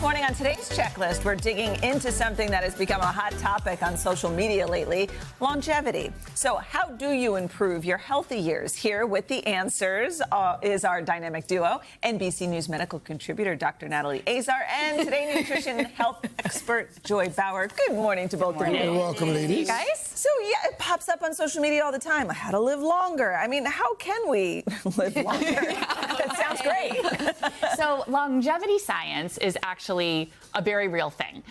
This morning on today's checklist, we're digging into something that has become a hot topic on social media lately, longevity. So how do you improve your healthy years? Here with the answers is our dynamic duo, NBC News medical contributor Dr. Natalie Azar and Today Nutrition health expert Joy Bauer. Good morning to both of you. You're welcome, ladies. Guys, so yeah, it pops up on social media all the time. How to live longer. I mean, how can we live longer? That sounds great. So longevity science is actually a very real thing.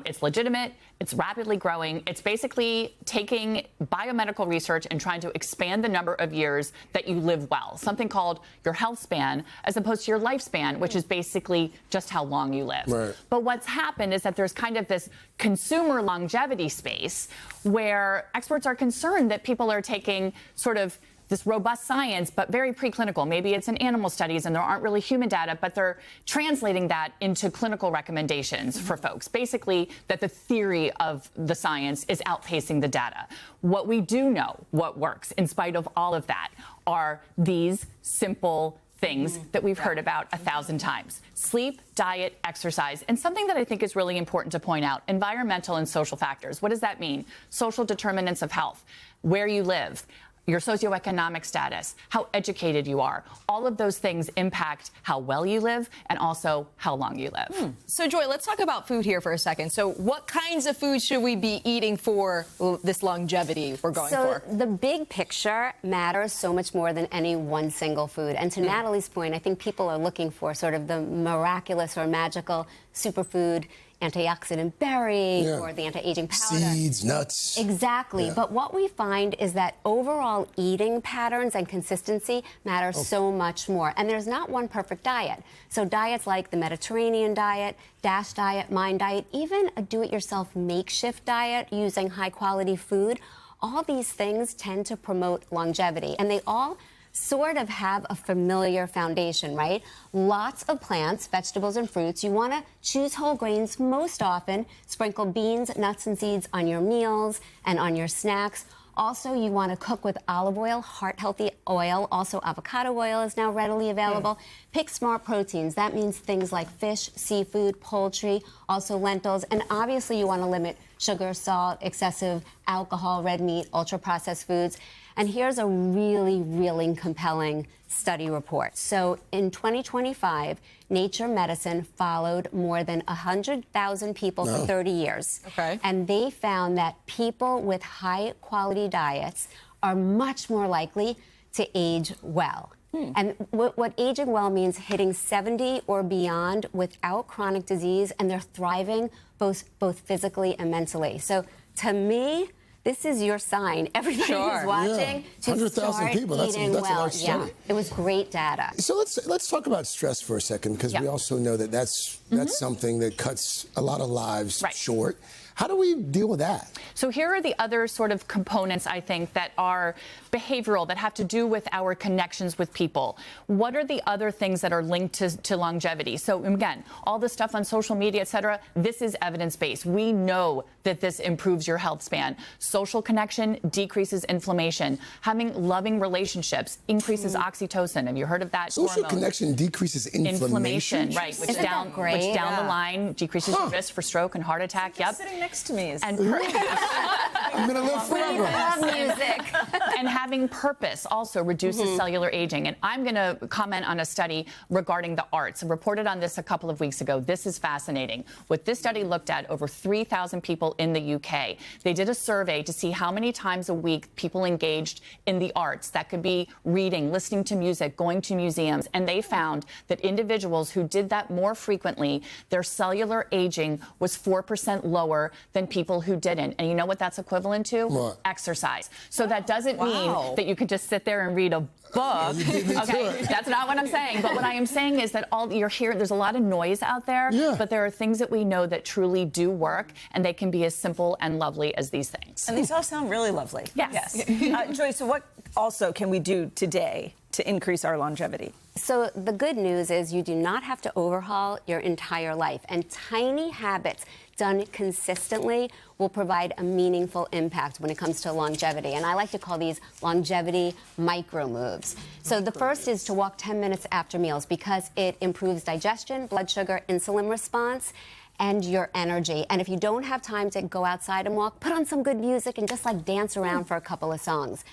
It's legitimate. It's rapidly growing. It's basically taking biomedical research and trying to expand the number of years that you live well, something called your health span, as opposed to your lifespan, which is basically just how long you live. Right. But what's happened is that there's kind of this consumer longevity space where experts are concerned that people are taking sort of this robust science, but very preclinical. Maybe it's in animal studies and there aren't really human data, but they're translating that into clinical recommendations for folks. Basically, that the theory of the science is outpacing the data. What we do know, what works, in spite of all of that, are these simple things that we've heard about 1,000 times. Sleep, diet, exercise, and something that I think is really important to point out, environmental and social factors. What does that mean? Social determinants of health, where you live, your socioeconomic status, how educated you are. All of those things impact how well you live and also how long you live. So, Joy, let's talk about food here for a second. So what kinds of food should we be eating for this longevity we're going for? So the big picture matters so much more than any one single food. And to Natalie's point, I think people are looking for sort of the miraculous or magical superfood, antioxidant berry or the anti-aging powder. Seeds, nuts. Exactly. But what we find is that overall eating patterns and consistency matter so much more. And there's not one perfect diet. So diets like the Mediterranean diet, DASH diet, MIND diet, even a do-it-yourself makeshift diet using high-quality food, all these things tend to promote longevity. And they all sort of have a familiar foundation, right? Lots of plants, vegetables, and fruits. You want to choose whole grains most often. Sprinkle beans, nuts, and seeds on your meals and on your snacks. Also, you want to cook with olive oil, heart-healthy oil. Also, avocado oil is now readily available. Pick smart proteins. That means things like fish, seafood, poultry, also lentils. And obviously, you want to limit sugar, salt, excessive alcohol, red meat, ultra-processed foods. And here's a really, really compelling study report. So in 2025, Nature Medicine followed more than 100,000 people for 30 years. Okay. And they found that people with high-quality diets are much more likely to age well. And what aging well means, hitting 70 or beyond without chronic disease, and they're thriving both physically and mentally. So to me, this is your sign. Everybody who's watching to 100,000 start people. That's eating a well. large study. It was great data. So let's talk about stress for a second, because we also know that that's something that cuts a lot of lives short. How do we deal with that? So here are the other sort of components, I think, that are behavioral, that have to do with our connections with people. What are the other things that are linked to longevity? So again, all the stuff on social media, et cetera, this is evidence-based. We know that this improves your health span. Social connection decreases inflammation. Having loving relationships increases oxytocin. Have you heard of that Social hormone? connection decreases inflammation. Right, which down the line decreases your risk for stroke and heart attack. Sitting next to me is... And I'm going to live forever. I love music. And having purpose also reduces cellular aging. And I'm going to comment on a study regarding the arts. I reported on this a couple of weeks ago. This is fascinating. What this study looked at, over 3,000 people in the UK. They did a survey to see how many times a week people engaged in the arts. That could be reading, listening to music, going to museums. And they found that individuals who did that more frequently, their cellular aging was 4% lower than people who didn't. And you know what that's equivalent to? What? Exercise. So that doesn't mean that you could just sit there and read a book. Okay, that's not what I'm saying. But what I am saying is that all you're hearing, there's a lot of noise out there, but there are things that we know that truly do work, and they can be as simple and lovely as these things. And these all sound really lovely. Yes. Joy, so what also can we do today to increase our longevity? So the good news is you do not have to overhaul your entire life, and tiny habits done consistently will provide a meaningful impact when it comes to longevity. And I like to call these longevity micro moves. So the first is to walk 10 minutes after meals because it improves digestion, blood sugar, insulin response, and your energy. And if you don't have time to go outside and walk, put on some good music and just like dance around for a couple of songs.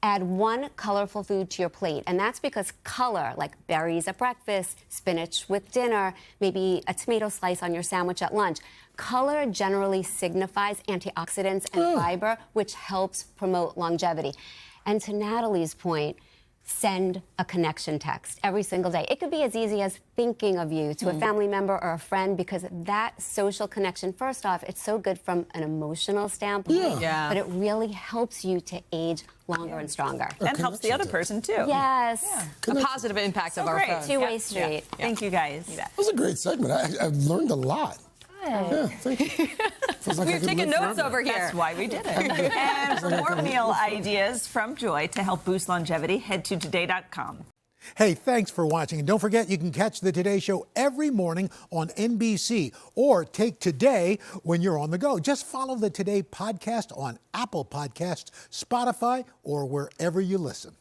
Add one colorful food to your plate, and that's because color, like berries at breakfast, spinach with dinner, maybe a tomato slice on your sandwich at lunch, color generally signifies antioxidants and fiber, which helps promote longevity. And to Natalie's point, send a connection text every single day. It could be as easy as thinking of you to a family member or a friend, because that social connection, first off, it's so good from an emotional standpoint, but it really helps you to age longer and stronger. And helps the other person, too. Yes. A positive impact of our phone. Two-way street. Thank you, guys. That was a great segment. I've learned a lot. Yeah, thank you. Feels like We've taken notes over here. That's why we did it. And for more meal ideas from Joy to help boost longevity, head to today.com. Hey, thanks for watching. And don't forget, you can catch the Today Show every morning on NBC or take Today when you're on the go. Just follow the Today podcast on Apple Podcasts, Spotify, or wherever you listen.